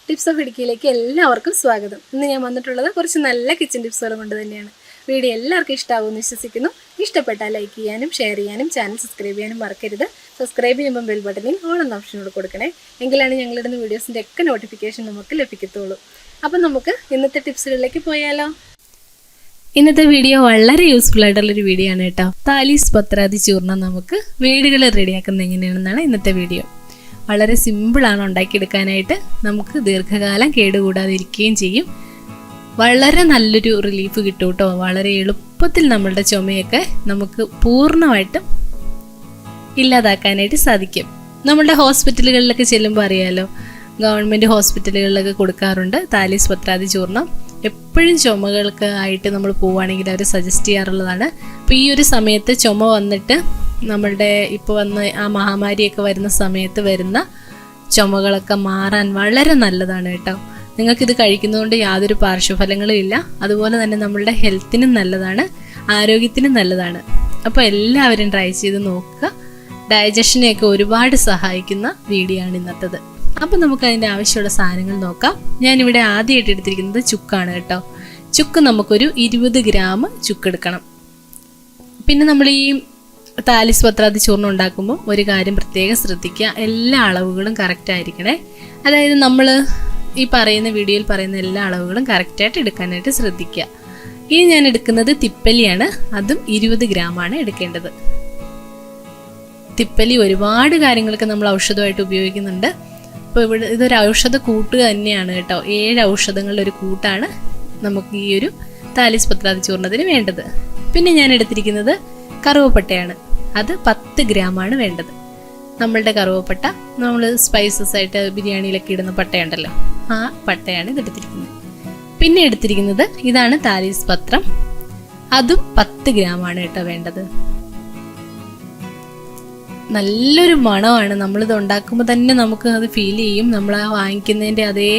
ടിപ്സോഫിടുക്കിയിലേക്ക് എല്ലാവർക്കും സ്വാഗതം. ഇന്ന് ഞാൻ വന്നിട്ടുള്ളത് കുറച്ച് നല്ല കിച്ചൺ ടിപ്സുകൾ കൊണ്ട് തന്നെയാണ്. വീഡിയോ എല്ലാവർക്കും ഇഷ്ടമാകുമെന്ന് വിശ്വസിക്കുന്നു. ഇഷ്ടപ്പെട്ടാൽ ലൈക്ക് ചെയ്യാനും ഷെയർ ചെയ്യാനും ചാനൽ സബ്സ്ക്രൈബ് ചെയ്യാനും മറക്കരുത്. സബ്സ്ക്രൈബ് ചെയ്യുമ്പോൾ ബെൽ ബട്ടണിൽ ഓൾ എന്ന ഓപ്ഷനോട് കൊടുക്കണേ. എങ്കിലാണ് ഞങ്ങളിടുന്ന വീഡിയോസിൻ്റെ ഒക്കെ നോട്ടിഫിക്കേഷൻ നമുക്ക് ലഭിക്കത്തുള്ളൂ. അപ്പം നമുക്ക് ഇന്നത്തെ ടിപ്സുകളിലേക്ക് പോയാലോ. ഇന്നത്തെ വീഡിയോ വളരെ യൂസ്ഫുൾ ആയിട്ടുള്ളൊരു വീഡിയോ ആണ് കേട്ടോ. താലീസ് പത്രാതി ചൂർണം നമുക്ക് വീടുകൾ റെഡിയാക്കുന്നത് എങ്ങനെയാണെന്നാണ് ഇന്നത്തെ വീഡിയോ. വളരെ സിമ്പിളാണ് ഉണ്ടാക്കിയെടുക്കാനായിട്ട്. നമുക്ക് ദീർഘകാലം കേടുകൂടാതിരിക്കുകയും ചെയ്യും. വളരെ നല്ലൊരു റിലീഫ് കിട്ടും കേട്ടോ. വളരെ എളുപ്പത്തിൽ നമ്മളുടെ ചുമയൊക്കെ നമുക്ക് പൂർണ്ണമായിട്ടും ഇല്ലാതാക്കാനായിട്ട് സാധിക്കും. നമ്മളുടെ ഹോസ്പിറ്റലുകളിലൊക്കെ ചെല്ലുമ്പോൾ അറിയാലോ, ഗവൺമെൻറ് ഹോസ്പിറ്റലുകളിലൊക്കെ കൊടുക്കാറുണ്ട് താലീസ് പത്രാതി ചൂർണം. എപ്പോഴും ചുമകൾക്ക് ആയിട്ട് നമ്മൾ പോവുകയാണെങ്കിൽ അവർ സജസ്റ്റ് ചെയ്യാറുള്ളതാണ്. അപ്പോൾ ഈ ഒരു സമയത്ത് ചുമ വന്നിട്ട് നമ്മളുടെ ഇപ്പോൾ വന്ന് ആ മഹാമാരിയൊക്കെ വരുന്ന സമയത്ത് വരുന്ന ചുമകളൊക്കെ മാറാൻ വളരെ നല്ലതാണ് കേട്ടോ. നിങ്ങൾക്കിത് കഴിക്കുന്നതുകൊണ്ട് യാതൊരു പാർശ്വഫലങ്ങളും ഇല്ല. അതുപോലെ തന്നെ നമ്മളുടെ ഹെൽത്തിനും നല്ലതാണ്, ആരോഗ്യത്തിനും നല്ലതാണ്. അപ്പോൾ എല്ലാവരും ട്രൈ ചെയ്ത് നോക്കുക. ഡൈജഷനെയൊക്കെ ഒരുപാട് സഹായിക്കുന്ന വീഡിയോ ആണ് ഇന്നത്തേത്. അപ്പോൾ നമുക്ക് അതിൻ്റെ ആവശ്യമുള്ള സാധനങ്ങൾ നോക്കാം. ഞാനിവിടെ ആദ്യമായിട്ട് എടുത്തിരിക്കുന്നത് ചുക്കാണ് കേട്ടോ. ചുക്ക് നമുക്കൊരു 20 ഗ്രാം ചുക്കെടുക്കണം. പിന്നെ നമ്മൾ ഈ താലീസ് പത്രാതി ചൂർണം ഉണ്ടാക്കുമ്പോൾ ഒരു കാര്യം പ്രത്യേകം ശ്രദ്ധിക്കുക, എല്ലാ അളവുകളും കറക്റ്റ് ആയിരിക്കണേ. അതായത് നമ്മൾ ഈ പറയുന്ന വീഡിയോയിൽ പറയുന്ന എല്ലാ അളവുകളും കറക്റ്റായിട്ട് എടുക്കാനായിട്ട് ശ്രദ്ധിക്കുക. ഇനി ഞാൻ എടുക്കുന്നത് തിപ്പല്ലിയാണ്. അതും 20 ഗ്രാമാണ് എടുക്കേണ്ടത്. തിപ്പല്ലി ഒരുപാട് കാര്യങ്ങൾക്ക് നമ്മൾ ഔഷധമായിട്ട് ഉപയോഗിക്കുന്നുണ്ട്. അപ്പോൾ ഇവിടെ ഇതൊരു ഔഷധ കൂട്ട് തന്നെയാണ് കേട്ടോ. 7 ഔഷധങ്ങളുടെ ഒരു കൂട്ടാണ് നമുക്ക് ഈ ഒരു താലീസ് പത്രാതി ചൂർണത്തിന് വേണ്ടത്. പിന്നെ ഞാൻ എടുത്തിരിക്കുന്നത് കറുവപ്പട്ടയാണ്. അത് 10 ഗ്രാമാണ് വേണ്ടത്. നമ്മളുടെ കറുവപ്പട്ട നമ്മൾ സ്പൈസസ് ആയിട്ട് ബിരിയാണിയിലൊക്കെ ഇടുന്ന പട്ടയുണ്ടല്ലോ, ആ പട്ടയാണ് ഇതെടുത്തിരിക്കുന്നത്. പിന്നെ എടുത്തിരിക്കുന്നത് ഇതാണ് താലീസ് പത്രം. അതും 10 ഗ്രാമാണ് കേട്ടോ വേണ്ടത്. നല്ലൊരു മണമാണ്. നമ്മളിത് ഉണ്ടാക്കുമ്പോൾ തന്നെ നമുക്ക് അത് ഫീൽ ചെയ്യും. നമ്മൾ ആ വാങ്ങിക്കുന്നതിൻ്റെ അതേ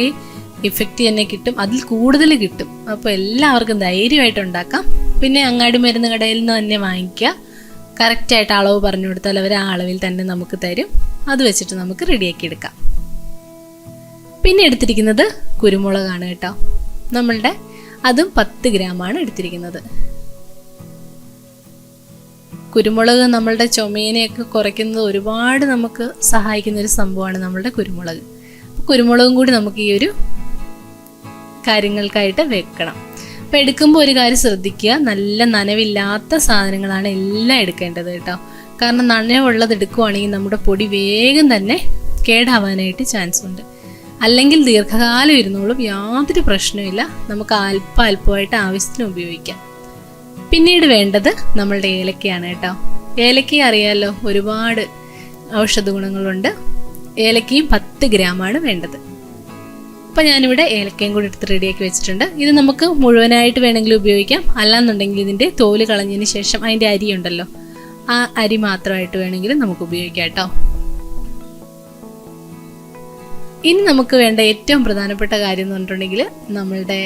ഇഫക്റ്റ് തന്നെ കിട്ടും, അതിൽ കൂടുതൽ കിട്ടും. അപ്പോൾ എല്ലാവർക്കും ധൈര്യമായിട്ട് ഉണ്ടാക്കാം. പിന്നെ അങ്ങാടി മരുന്ന് കടയിൽ നിന്ന് തന്നെ വാങ്ങിക്കുക. കറക്റ്റായിട്ട് അളവ് പറഞ്ഞു കൊടുത്താൽ അവർ ആ അളവിൽ തന്നെ നമുക്ക് തരും. അത് വെച്ചിട്ട് നമുക്ക് റെഡിയാക്കി എടുക്കാം. പിന്നെ എടുത്തിരിക്കുന്നത് കുരുമുളകാണ് കേട്ടോ. നമ്മളുടെ അതും 10 ഗ്രാമാണ് എടുത്തിരിക്കുന്നത്. കുരുമുളക് നമ്മളുടെ ചുമേനെയൊക്കെ കുറയ്ക്കുന്നത് ഒരുപാട് നമുക്ക് സഹായിക്കുന്ന ഒരു സംഭവമാണ് നമ്മളുടെ കുരുമുളക്. കുരുമുളകും കൂടി നമുക്ക് ഈ ഒരു കാര്യങ്ങൾക്കായിട്ട് വെക്കണം. അപ്പോൾ എടുക്കുമ്പോൾ ഒരു കാര്യം ശ്രദ്ധിക്കുക, നല്ല നനവില്ലാത്ത സാധനങ്ങളാണ് എല്ലാം എടുക്കേണ്ടത് കേട്ടോ. കാരണം നനവുള്ളത് എടുക്കുവാണെങ്കിൽ നമ്മുടെ പൊടി വേഗം തന്നെ കേടാവാനായിട്ട് ചാൻസ് ഉണ്ട്. അല്ലെങ്കിൽ ദീർഘകാലം ഇരുന്നോളും, യാതൊരു പ്രശ്നമില്ല. നമുക്ക് അല്പമായിട്ട് ആവശ്യത്തിന് ഉപയോഗിക്കാം. പിന്നീട് വേണ്ടത് നമ്മളുടെ ഏലക്കയാണ് കേട്ടോ. ഏലക്ക അറിയാമല്ലോ, ഒരുപാട് ഔഷധ ഗുണങ്ങളുണ്ട്. ഏലക്കയും 10 ഗ്രാമാണ് വേണ്ടത്. അപ്പം ഞാനിവിടെ ഏലക്കയും കൂടി എടുത്ത് റെഡിയാക്കി വെച്ചിട്ടുണ്ട്. ഇത് നമുക്ക് മുഴുവനായിട്ട് വേണമെങ്കിൽ ഉപയോഗിക്കാം. അല്ലാന്നുണ്ടെങ്കിൽ ഇതിൻ്റെ തോല് കളഞ്ഞതിന് ശേഷം അതിൻ്റെ അരി ഉണ്ടല്ലോ, ആ അരി മാത്രമായിട്ട് വേണമെങ്കിലും നമുക്ക് ഉപയോഗിക്കാം കേട്ടോ. ഇനി നമുക്ക് വേണ്ട ഏറ്റവും പ്രധാനപ്പെട്ട കാര്യം എന്ന് പറഞ്ഞിട്ടുണ്ടെങ്കിൽ നമ്മളുടെ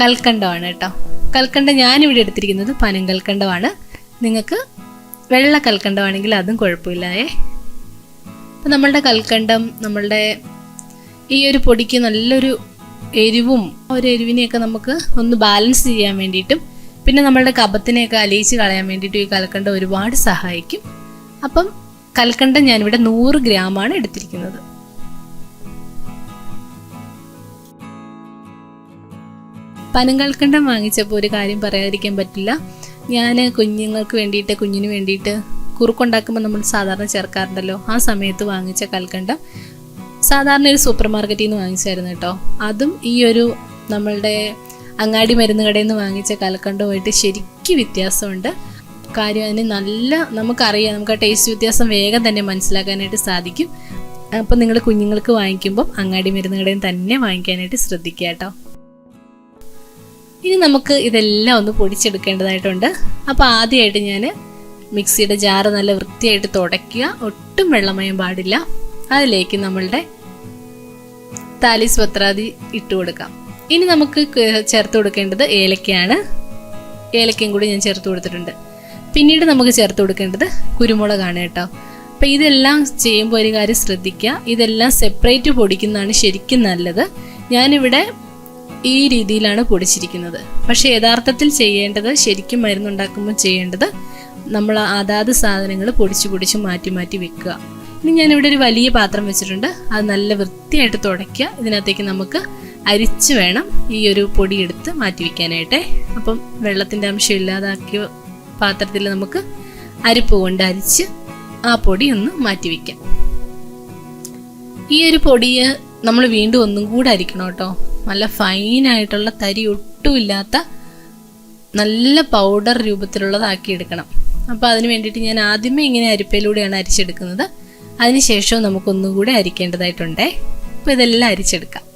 കൽക്കണ്ടമാണ് കേട്ടോ. കൽക്കണ്ടം ഞാനിവിടെ എടുത്തിരിക്കുന്നത് പനങ്കൽക്കണ്ടമാണ്. നിങ്ങൾക്ക് വെള്ള കൽക്കണ്ടമാണെങ്കിൽ അതും കുഴപ്പമില്ലായേ. അപ്പം നമ്മളുടെ കൽക്കണ്ടം നമ്മളുടെ ഈ ഒരു പൊടിക്ക് നല്ലൊരു എരിവും ഒരു എരിവിനെയൊക്കെ നമുക്ക് ഒന്ന് ബാലൻസ് ചെയ്യാൻ വേണ്ടിയിട്ടും പിന്നെ നമ്മളുടെ കഫത്തിനെയൊക്കെ അലിയിച്ച് കളയാൻ വേണ്ടിയിട്ടും ഈ കൽക്കണ്ടം ഒരുപാട് സഹായിക്കും. അപ്പം കൽക്കണ്ടം ഞാനിവിടെ 100 ഗ്രാമാണ് എടുത്തിരിക്കുന്നത്. പനങ്കൽക്കണ്ടം വാങ്ങിച്ചപ്പോൾ ഒരു കാര്യം പറയാതിരിക്കാൻ പറ്റില്ല. ഞാൻ കുഞ്ഞിന് വേണ്ടിയിട്ട് കുറുക്കുണ്ടാക്കുമ്പോൾ നമ്മൾ സാധാരണ ചേർക്കാറുണ്ടല്ലോ, ആ സമയത്ത് വാങ്ങിച്ച കൽക്കണ്ടം സാധാരണ ഒരു സൂപ്പർ മാർക്കറ്റിൽ നിന്ന് വാങ്ങിച്ചായിരുന്നു കേട്ടോ. അതും ഈ ഒരു നമ്മളുടെ അങ്ങാടി മരുന്ന് കടയിൽ നിന്ന് വാങ്ങിച്ച കൽക്കണ്ടവുമായിട്ട് ശരിക്കും വ്യത്യാസമുണ്ട്. കാര്യം അതിന് നമുക്കറിയാം, നമുക്ക് ആ ടേസ്റ്റ് വ്യത്യാസം വേഗം തന്നെ മനസ്സിലാക്കാനായിട്ട് സാധിക്കും. അപ്പം നിങ്ങൾ കുഞ്ഞുങ്ങൾക്ക് വാങ്ങിക്കുമ്പം അങ്ങാടി മരുന്ന് കടയിൽ തന്നെ വാങ്ങിക്കാനായിട്ട് ശ്രദ്ധിക്കുക കേട്ടോ. ഇനി നമുക്ക് ഇതെല്ലാം ഒന്ന് പൊടിച്ചെടുക്കേണ്ടതായിട്ടുണ്ട്. അപ്പോൾ ആദ്യമായിട്ട് ഞാൻ മിക്സിയുടെ ജാറ് നല്ല വൃത്തിയായിട്ട് തുടയ്ക്കുക. ഒട്ടും വെള്ളമയം പാടില്ല. അതിലേക്ക് നമ്മളുടെ താലീസ് പത്രാതി ഇട്ട് കൊടുക്കാം. ഇനി നമുക്ക് ചേർത്ത് കൊടുക്കേണ്ടത് ഏലക്കയാണ്. ഏലക്കയും കൂടി ഞാൻ ചേർത്ത് കൊടുത്തിട്ടുണ്ട്. പിന്നീട് നമുക്ക് ചേർത്ത് കൊടുക്കേണ്ടത് കുരുമുളകാണ് കേട്ടോ. അപ്പോൾ ഇതെല്ലാം ചെയ്യുമ്പോൾ ഒരു കാര്യം ശ്രദ്ധിക്കുക, ഇതെല്ലാം സെപ്പറേറ്റ് പൊടിക്കുന്നതാണ് ശരിക്കും നല്ലത്. ഞാനിവിടെ ഈ രീതിയിലാണ് പൊടിച്ചിരിക്കുന്നത്. പക്ഷേ യഥാർത്ഥത്തിൽ ചെയ്യേണ്ടത്, ശരിക്കും മരുന്നുണ്ടാക്കുമ്പോൾ ചെയ്യേണ്ടത്, നമ്മൾ അതാത് സാധനങ്ങൾ പൊടിച്ച് മാറ്റി മാറ്റി വെക്കുക. ഇനി ഞാനിവിടെ ഒരു വലിയ പാത്രം വെച്ചിട്ടുണ്ട്. അത് നല്ല വൃത്തിയായിട്ട് തുടയ്ക്കുക. ഇതിനകത്തേക്ക് നമുക്ക് അരിച്ച് വേണം ഈ ഒരു പൊടി എടുത്ത് മാറ്റി വയ്ക്കാനായിട്ട്. അപ്പം വെള്ളത്തിൻ്റെ അംശം ഇല്ലാതാക്കിയ പാത്രത്തിൽ നമുക്ക് അരിപ്പ് കൊണ്ട് അരിച്ച് ആ പൊടി ഒന്ന് മാറ്റി വയ്ക്കാം. ഈ ഒരു പൊടിയെ നമ്മൾ വീണ്ടും ഒന്നും കൂടെ അരിക്കണം കേട്ടോ. നല്ല ഫൈനായിട്ടുള്ള തരി ഒട്ടുമില്ലാത്ത നല്ല പൗഡർ രൂപത്തിലുള്ളതാക്കി എടുക്കണം. അപ്പോൾ അതിന് വേണ്ടിയിട്ട് ഞാൻ ആദ്യമേ ഇങ്ങനെ അരിപ്പയിലൂടെയാണ് അരിച്ചെടുക്കുന്നത്. അതിനുശേഷം നമുക്കൊന്നുകൂടെ അരിക്കേണ്ടതായിട്ടുണ്ടേ. അപ്പോൾ ഇതെല്ലാം അരിച്ചെടുക്കാം.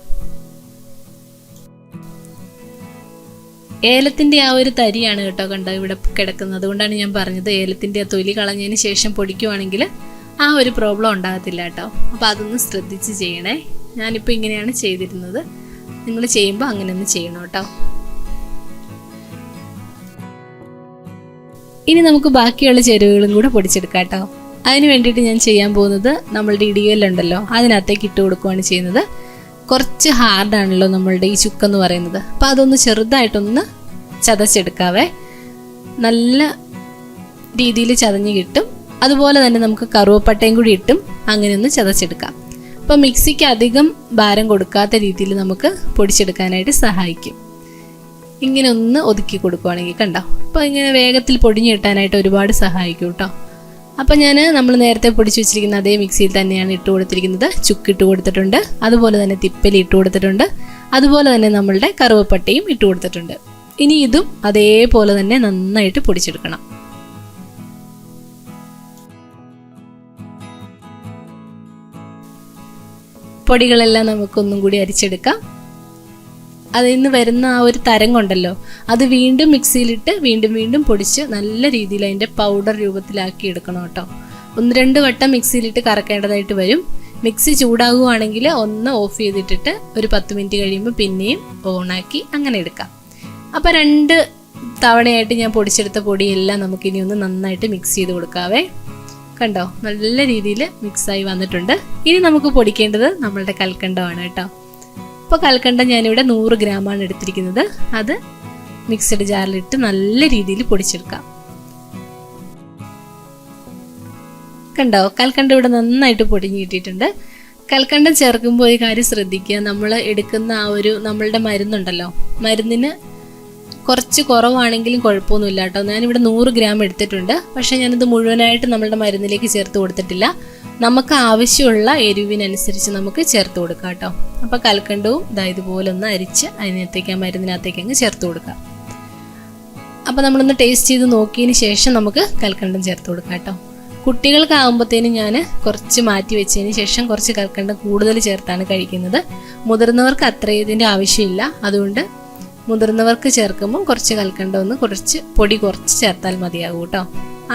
ഏലത്തിൻ്റെ ആ ഒരു തരിയാണ് കേട്ടോ കണ്ടോ ഇവിടെ കിടക്കുന്നത്. അതുകൊണ്ടാണ് ഞാൻ പറഞ്ഞത് ഏലത്തിൻ്റെ ആ തൊലി കളഞ്ഞതിന് ശേഷം പൊടിക്കുവാണെങ്കിൽ ആ ഒരു പ്രോബ്ലം ഉണ്ടാകത്തില്ല കേട്ടോ. അപ്പോൾ അതൊന്ന് ശ്രദ്ധിച്ച് ചെയ്യണേ. ഞാനിപ്പോൾ ഇങ്ങനെയാണ് ചെയ്തിരുന്നത്. നിങ്ങൾ ചെയ്യുമ്പോൾ അങ്ങനെ ഒന്ന് ചെയ്യണം കേട്ടോ. ഇനി നമുക്ക് ബാക്കിയുള്ള ചേരുവകളും കൂടെ പൊടിച്ചെടുക്കാം കേട്ടോ. അതിന് വേണ്ടിയിട്ട് ഞാൻ ചെയ്യാൻ പോകുന്നത്, നമ്മളുടെ ഇടികല്ലുണ്ടല്ലോ അതിനകത്തേക്ക് ഇട്ട് കൊടുക്കുകയാണ് ചെയ്യുന്നത്. കുറച്ച് ഹാർഡാണല്ലോ നമ്മളുടെ ഈ ചുക്കെന്ന് പറയുന്നത്. അപ്പോൾ അതൊന്ന് ചെറുതായിട്ടൊന്ന് ചതച്ചെടുക്കാവേ. നല്ല രീതിയിൽ ചതഞ്ഞ് കിട്ടും. അതുപോലെ തന്നെ നമുക്ക് കറുവപ്പട്ടയും കൂടി ഇട്ടും അങ്ങനെ ഒന്ന് ചതച്ചെടുക്കാം. അപ്പോൾ മിക്സിക്ക് അധികം ഭാരം കൊടുക്കാത്ത രീതിയിൽ നമുക്ക് പൊടിച്ചെടുക്കാനായിട്ട് സഹായിക്കും. ഇങ്ങനെ ഒന്ന് ഒതുക്കി കൊടുക്കുകയാണെങ്കിൽ കണ്ടോ. അപ്പോൾ ഇങ്ങനെ വേഗത്തിൽ പൊടിഞ്ഞ് കിട്ടാനായിട്ട് ഒരുപാട് സഹായിക്കും കേട്ടോ. അപ്പോൾ നമ്മൾ നേരത്തെ പൊടിച്ച് വെച്ചിരിക്കുന്ന അതേ മിക്സിയിൽ തന്നെയാണ് ഇട്ട് കൊടുത്തിരിക്കുന്നത്. ചുക്കിട്ട് കൊടുത്തിട്ടുണ്ട്, അതുപോലെ തന്നെ തിപ്പലി ഇട്ട് കൊടുത്തിട്ടുണ്ട്, അതുപോലെ തന്നെ നമ്മളുടെ കറുവപ്പട്ടയും ഇട്ട് കൊടുത്തിട്ടുണ്ട്. ഇനി ഇതും അതേപോലെ തന്നെ നന്നായിട്ട് പൊടിച്ചെടുക്കണം. പൊടികളെല്ലാം നമുക്കൊന്നും കൂടി അരിച്ചെടുക്കാം. അതിൽ നിന്ന് വരുന്ന ആ ഒരു തരംഗമുണ്ടല്ലോ അത് വീണ്ടും മിക്സിയിലിട്ട് വീണ്ടും പൊടിച്ച് നല്ല രീതിയിൽ അതിൻ്റെ പൗഡർ രൂപത്തിലാക്കി എടുക്കണം കേട്ടോ. 1-2 വട്ടം മിക്സിയിലിട്ട് കറക്കേണ്ടതായിട്ട് വരും. മിക്സി ചൂടാകുവാണെങ്കിൽ ഒന്ന് ഓഫ് ചെയ്തിട്ടിട്ട് ഒരു 10 മിനിറ്റ് കഴിയുമ്പോൾ പിന്നെയും ഓണാക്കി അങ്ങനെ എടുക്കാം. അപ്പോൾ 2 തവണയായിട്ട് ഞാൻ പൊടിച്ചെടുത്ത പൊടിയെല്ലാം നമുക്കിനി ഒന്ന് നന്നായിട്ട് മിക്സ് ചെയ്ത് കൊടുക്കാവേ. കണ്ടോ, നല്ല രീതിയിൽ മിക്സായി വന്നിട്ടുണ്ട്. ഇനി നമുക്ക് പൊടിക്കേണ്ടത് നമ്മളുടെ കൽക്കണ്ടമാണ് കേട്ടോ. അപ്പോൾ കൽക്കണ്ടം ഞാനിവിടെ 100 ഗ്രാമാണ് എടുത്തിരിക്കുന്നത്. അത് മിക്സഡ് ജാറിലിട്ട് നല്ല രീതിയിൽ പൊടിച്ചെടുക്കാം. കണ്ടോ, കൽക്കണ്ടം ഇവിടെ നന്നായിട്ട് പൊടിഞ്ഞ് കിട്ടിയിട്ടുണ്ട്. കൽക്കണ്ടം ചേർക്കുമ്പോൾ ഒരു കാര്യം ശ്രദ്ധിക്കുക, നമ്മൾ എടുക്കുന്ന ആ ഒരു നമ്മളുടെ മരുന്നുണ്ടല്ലോ, മരുന്നിന് കുറച്ച് കുറവാണെങ്കിലും കുഴപ്പമൊന്നുമില്ല കേട്ടോ. ഞാനിവിടെ 100 ഗ്രാം എടുത്തിട്ടുണ്ട്. പക്ഷേ ഞാനിത് മുഴുവനായിട്ട് നമ്മളുടെ മരുന്നിലേക്ക് ചേർത്ത് കൊടുത്തിട്ടില്ല. നമുക്ക് ആവശ്യമുള്ള എരിവിനനുസരിച്ച് നമുക്ക് ചേർത്ത് കൊടുക്കാം കേട്ടോ. അപ്പോൾ കൽക്കണ്ടവും ഇതുപോലെ ഒന്ന് അരിച്ച് അതിനകത്തേക്ക് ആ മരുന്നിനകത്തേക്ക് അങ്ങ് ചേർത്ത് കൊടുക്കാം. അപ്പോൾ നമ്മളൊന്ന് ടേസ്റ്റ് ചെയ്ത് നോക്കിയതിന് ശേഷം നമുക്ക് കൽക്കണ്ടം ചേർത്ത് കൊടുക്കാം കേട്ടോ. കുട്ടികൾക്കാകുമ്പോഴത്തേനും ഞാൻ കുറച്ച് മാറ്റി വെച്ചതിന് ശേഷം കുറച്ച് കൽക്കണ്ടം കൂടുതൽ ചേർത്താണ് കഴിക്കുന്നത്. മുതിർന്നവർക്ക് അത്ര ഇതിൻ്റെ ആവശ്യമില്ല. അതുകൊണ്ട് മുതിർന്നവർക്ക് ചേർക്കുമ്പോൾ കുറച്ച് കൽക്കണ്ടം ഒന്ന് കുറച്ച് പൊടി കുറച്ച് ചേർത്താൽ മതിയാകും കേട്ടോ.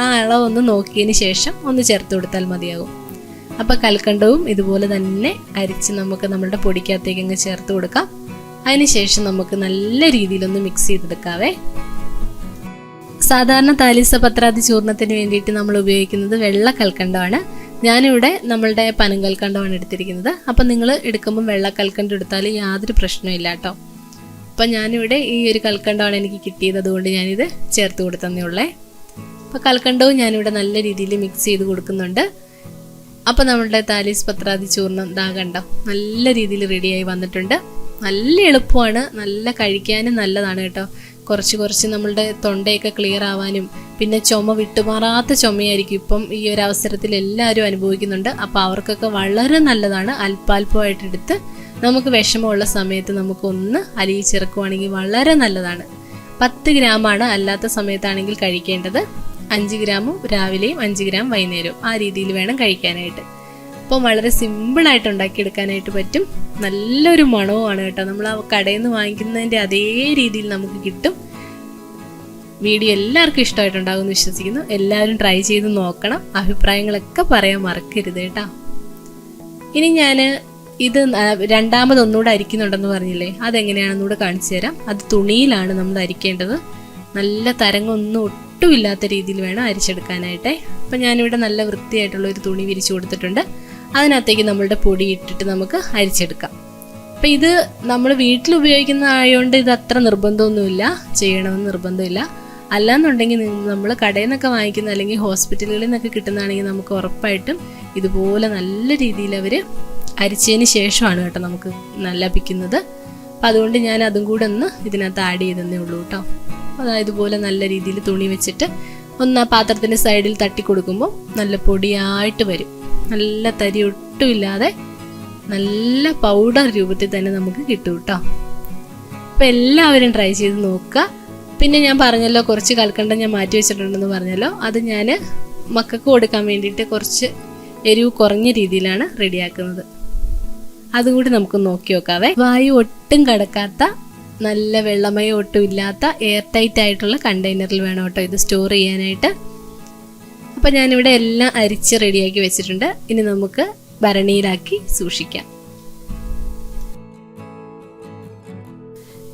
ആ അളവൊന്ന് നോക്കിയതിന് ശേഷം ഒന്ന് ചേർത്ത് കൊടുത്താൽ മതിയാകും. അപ്പോൾ കൽക്കണ്ടവും ഇതുപോലെ തന്നെ അരിച്ച് നമുക്ക് നമ്മളുടെ പൊടിക്കകത്തേക്ക് അങ്ങ് ചേർത്ത് കൊടുക്കാം. അതിനുശേഷം നമുക്ക് നല്ല രീതിയിലൊന്ന് മിക്സ് ചെയ്തെടുക്കാവേ. സാധാരണ താലിസ പത്രാതി ചൂർണത്തിന് വേണ്ടിയിട്ട് നമ്മൾ ഉപയോഗിക്കുന്നത് വെള്ള കൽക്കണ്ടമാണ്. ഞാനിവിടെ നമ്മളുടെ പനങ്കൽക്കണ്ടമാണ് എടുത്തിരിക്കുന്നത്. അപ്പം നിങ്ങൾ എടുക്കുമ്പോൾ വെള്ള കൽക്കണ്ടം എടുത്താൽ യാതൊരു പ്രശ്നമില്ല കേട്ടോ. അപ്പം ഞാനിവിടെ ഈ ഒരു കൽക്കണ്ടമാണ് എനിക്ക് കിട്ടിയത്, അതുകൊണ്ട് ഞാനിത് ചേർത്ത് കൊടുത്തന്നേ ഉള്ളേ. അപ്പോൾ കൽക്കണ്ടവും ഞാനിവിടെ നല്ല രീതിയിൽ മിക്സ് ചെയ്ത് കൊടുക്കുന്നുണ്ട്. അപ്പോൾ നമ്മളുടെ താലീസ് പത്രാതി ചൂർണം കണ്ടോ നല്ല രീതിയിൽ റെഡിയായി വന്നിട്ടുണ്ട്. നല്ല എളുപ്പമാണ്, നല്ല കഴിക്കാനും നല്ലതാണ് കേട്ടോ. കുറച്ച് നമ്മളുടെ തൊണ്ടയൊക്കെ ക്ലിയർ ആവാനും പിന്നെ ചുമ വിട്ടുമാറാത്ത ചുമയായിരിക്കും ഇപ്പം ഈ ഒരു അവസരത്തിൽ എല്ലാവരും അനുഭവിക്കുന്നുണ്ട്. അപ്പോൾ അവർക്കൊക്കെ വളരെ നല്ലതാണ്. അല്പാൽപമായിട്ട് എടുത്ത് നമുക്ക് വിഷമമുള്ള സമയത്ത് നമുക്കൊന്ന് അലിയിച്ചിറക്കുവാണെങ്കിൽ വളരെ നല്ലതാണ്. 10 ഗ്രാമാണ് അല്ലാത്ത സമയത്താണെങ്കിൽ കഴിക്കേണ്ടത്. 5 ഗ്രാമും രാവിലെയും 5 ഗ്രാം വൈകുന്നേരവും ആ രീതിയിൽ വേണം കഴിക്കാനായിട്ട്. അപ്പം വളരെ സിമ്പിളായിട്ട് ഉണ്ടാക്കിയെടുക്കാനായിട്ട് പറ്റും. നല്ലൊരു മണവുമാണ് കേട്ടോ. നമ്മൾ ആ കടയിൽ നിന്ന് വാങ്ങിക്കുന്നതിൻ്റെ അതേ രീതിയിൽ നമുക്ക് കിട്ടും. വീഡിയോ എല്ലാവർക്കും ഇഷ്ടമായിട്ടുണ്ടാകും എന്ന് വിശ്വസിക്കുന്നു. എല്ലാവരും ട്രൈ ചെയ്ത് നോക്കണം. അഭിപ്രായങ്ങളൊക്കെ പറയാൻ മറക്കരുത് കേട്ടോ. ഇനി ഞാൻ ഇത് രണ്ടാമതൊന്നുകൂടെ അരിക്കുന്നുണ്ടെന്ന് പറഞ്ഞില്ലേ, അതെങ്ങനെയാണെന്നൂടെ കാണിച്ചു തരാം. അത് തുണിയിലാണ് നമ്മൾ അരിക്കേണ്ടത്. നല്ല തരങ്ങൊന്നും ഒട്ടുമില്ലാത്ത രീതിയിൽ വേണം അരിച്ചെടുക്കാനായിട്ട്. അപ്പം ഞാനിവിടെ നല്ല വൃത്തിയായിട്ടുള്ള ഒരു തുണി വിരിച്ചു കൊടുത്തിട്ടുണ്ട്. അതിനകത്തേക്ക് നമ്മളുടെ പൊടി ഇട്ടിട്ട് നമുക്ക് അരിച്ചെടുക്കാം. അപ്പം ഇത് നമ്മൾ വീട്ടിൽ ഉപയോഗിക്കുന്നതായതുകൊണ്ട് ഇത് അത്ര നിർബന്ധമൊന്നുമില്ല, ചെയ്യണമെന്ന് നിർബന്ധമില്ല. അല്ലാന്നുണ്ടെങ്കിൽ നമ്മൾ കടയിൽ നിന്നൊക്കെ വാങ്ങിക്കുന്ന അല്ലെങ്കിൽ ഹോസ്പിറ്റലുകളിൽ നിന്നൊക്കെ കിട്ടുന്നതാണെങ്കിൽ നമുക്ക് ഉറപ്പായിട്ടും ഇതുപോലെ നല്ല രീതിയിൽ അവർ അരിച്ചതിന് ശേഷമാണ് കേട്ടോ നമുക്ക് ലഭിക്കുന്നത്. അപ്പം അതുകൊണ്ട് ഞാൻ അതും കൂടെ ഒന്ന് ഇതിനകത്ത് ആഡ് ചെയ്തതേ ഉള്ളൂ കേട്ടോ. അതായത് ഇതുപോലെ നല്ല രീതിയിൽ തുണി വെച്ചിട്ട് ഒന്ന് ആ പാത്രത്തിൻ്റെ സൈഡിൽ തട്ടി കൊടുക്കുമ്പോൾ നല്ല പൊടിയായിട്ട് വരും. നല്ല തരി ഒട്ടുമില്ലാതെ നല്ല പൗഡർ രൂപത്തിൽ തന്നെ നമുക്ക് കിട്ടും കേട്ടോ. അപ്പം എല്ലാവരും ട്രൈ ചെയ്ത് നോക്കുക. പിന്നെ ഞാൻ പറഞ്ഞല്ലോ കുറച്ച് കൽക്കണ്ടം ഞാൻ മാറ്റി വെച്ചിട്ടുണ്ടെന്ന് പറഞ്ഞല്ലോ, അത് ഞാൻ മക്കൾക്ക് കൊടുക്കാൻ വേണ്ടിയിട്ട് കുറച്ച് എരിവ് കുറഞ്ഞ രീതിയിലാണ് റെഡിയാക്കുന്നത്. അതും കൂടി നമുക്ക് നോക്കി നോക്കാവേ. വായു ഒട്ടും കടക്കാത്ത നല്ല വെള്ളമയം ഒട്ടും ഇല്ലാത്ത എയർ ടൈറ്റ് ആയിട്ടുള്ള കണ്ടെയ്നറിൽ വേണം കേട്ടോ ഇത് സ്റ്റോർ ചെയ്യാനായിട്ട്. അപ്പം ഞാനിവിടെ എല്ലാം അരിച്ച് റെഡിയാക്കി വെച്ചിട്ടുണ്ട്. ഇനി നമുക്ക് ഭരണിയിലാക്കി സൂക്ഷിക്കാം.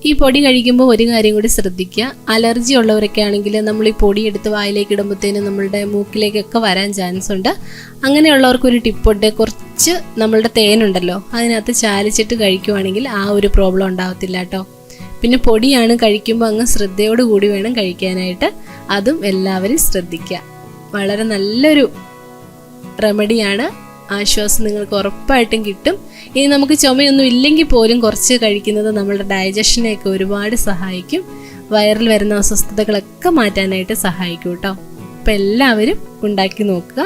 ഈ പൊടി കഴിക്കുമ്പോൾ ഒരു കാര്യം കൂടി ശ്രദ്ധിക്കുക. അലർജി ഉള്ളവരൊക്കെ ആണെങ്കിൽ നമ്മൾ ഈ പൊടി എടുത്ത് വായിലേക്ക് ഇടുമ്പോഴത്തേനും നമ്മളുടെ മൂക്കിലേക്കൊക്കെ വരാൻ ചാൻസ് ഉണ്ട്. അങ്ങനെയുള്ളവർക്കൊരു ടിപ്പുണ്ട്. കുറച്ച് നമ്മളുടെ തേനുണ്ടല്ലോ അതിനകത്ത് ചാലിച്ചിട്ട് കഴിക്കുവാണെങ്കിൽ ആ ഒരു പ്രോബ്ലം ഉണ്ടാവത്തില്ല കേട്ടോ. പിന്നെ പൊടിയാണ് കഴിക്കുമ്പോൾ അങ്ങ് ശ്രദ്ധയോട് കൂടി വേണം കഴിക്കാനായിട്ട്. അതും എല്ലാവരും ശ്രദ്ധിക്കുക. വളരെ നല്ലൊരു റെമഡിയാണ്. ആശ്വാസം നിങ്ങൾക്ക് ഉറപ്പായിട്ടും കിട്ടും. ഇനി നമുക്ക് ചുമയൊന്നും ഇല്ലെങ്കിൽ പോലും കുറച്ച് കഴിക്കുന്നത് നമ്മളുടെ ഡൈജഷനെയൊക്കെ ഒരുപാട് സഹായിക്കും. വയറിൽ വരുന്ന അസ്വസ്ഥതകളൊക്കെ മാറ്റാനായിട്ട് സഹായിക്കും കേട്ടോ. അപ്പം എല്ലാവരും ഉണ്ടാക്കി നോക്കുക.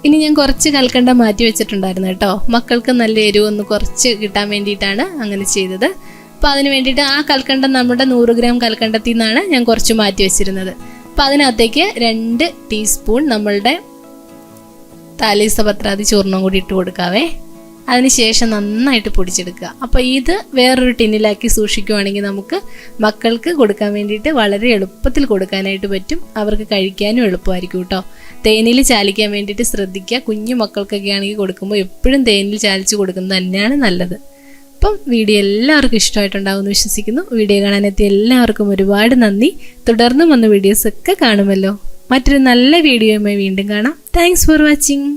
ഇനി ഞാൻ കുറച്ച് കൽക്കണ്ടം മാറ്റി വെച്ചിട്ടുണ്ടായിരുന്നു കേട്ടോ. മക്കൾക്ക് നല്ല എരിവൊന്ന് കുറച്ച് കിട്ടാൻ വേണ്ടിയിട്ടാണ് അങ്ങനെ ചെയ്തത്. അപ്പോൾ അതിന് വേണ്ടിയിട്ട് ആ കൽക്കണ്ടം നമ്മുടെ 100 ഗ്രാം കൽക്കണ്ടത്തിൽ നിന്നാണ് ഞാൻ കുറച്ച് മാറ്റി വെച്ചിരുന്നത്. അപ്പം അതിനകത്തേക്ക് 2 ടീസ്പൂൺ നമ്മളുടെ താലീസപത്രാദി ചൂർണം കൂടി ഇട്ട് കൊടുക്കാവേ. അതിനുശേഷം നന്നായിട്ട് പൊടിച്ചെടുക്കുക. അപ്പോൾ ഇത് വേറൊരു ടിന്നിലാക്കി സൂക്ഷിക്കുവാണെങ്കിൽ നമുക്ക് മക്കൾക്ക് കൊടുക്കാൻ വേണ്ടിയിട്ട് വളരെ എളുപ്പത്തിൽ കൊടുക്കാനായിട്ട് പറ്റും. അവർക്ക് കഴിക്കാനും എളുപ്പമായിരിക്കും കേട്ടോ. തേനിൽ ചാലിക്കാൻ വേണ്ടിയിട്ട് ശ്രദ്ധിക്കുക. കുഞ്ഞു മക്കൾക്കൊക്കെ ആണെങ്കിൽ കൊടുക്കുമ്പോൾ എപ്പോഴും തേനിൽ ചാലിച്ച് കൊടുക്കുന്നത് തന്നെയാണ് നല്ലത്. അപ്പം വീഡിയോ എല്ലാവർക്കും ഇഷ്ടമായിട്ടുണ്ടാകുമെന്ന് വിശ്വസിക്കുന്നു. വീഡിയോ കാണാനെത്തിയ എല്ലാവർക്കും ഒരുപാട് നന്ദി. തുടർന്നും വന്ന വീഡിയോസൊക്കെ കാണുമല്ലോ. മറ്റൊരു നല്ല വീഡിയോയുമായി വീണ്ടും കാണാം. Thanks for watching.